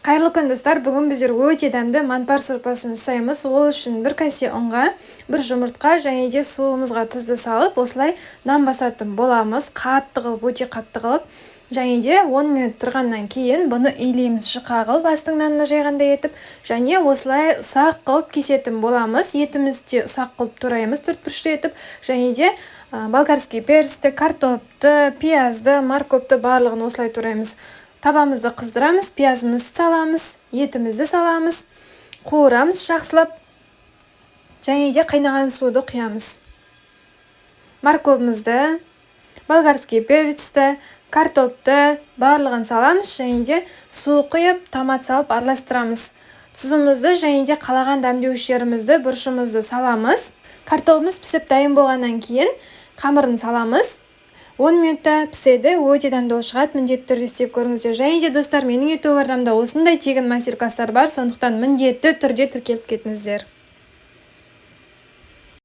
Қайырлы күн достар, бүгін біздер өте дәмді манпар сорпасын жасаймыз. Ол үшін бір кесе ұнға, бір жұмыртқа және де суымызға тұзды салып, осылай нан басатын боламыз. Қатты қылып, өте қатты қылып. Және де 10 минут тұрғаннан кейін бұны илейміз жұқа қылып, астың нанына жайғандай етіп, және осылай ұсақ қылып кесетін боламыз. Етімізді ұсақ қылып тураймыз, 4 бұрышты етіп, және де болгарский перісті, картопты, пиязды, морковты барлығын осылай тураймыз. Табамызды қыздырамыз, пиязымызды саламыз, етімізді саламыз, қуырамыз жақсылап, және де қайнаған суды құямыз. Морковымызды, болгарский перецті, картопты барлығын саламыз, және де су құйып, томат салып араластырамыз. Тұзымызды және де қалаған дәмдеушілерімізді, бұрышымызды саламыз. Картопымыз пісіп дайын болғаннан кейін қамырын саламыз. 10 минутта піседі, өте дәмді шығады, міндетті түрде істеп көріңіздер. Және де достар, менің YouTube арнамда осындай тегін мастер-класстар бар, сондықтан міндетті түрде тіркеліп кетіңіздер.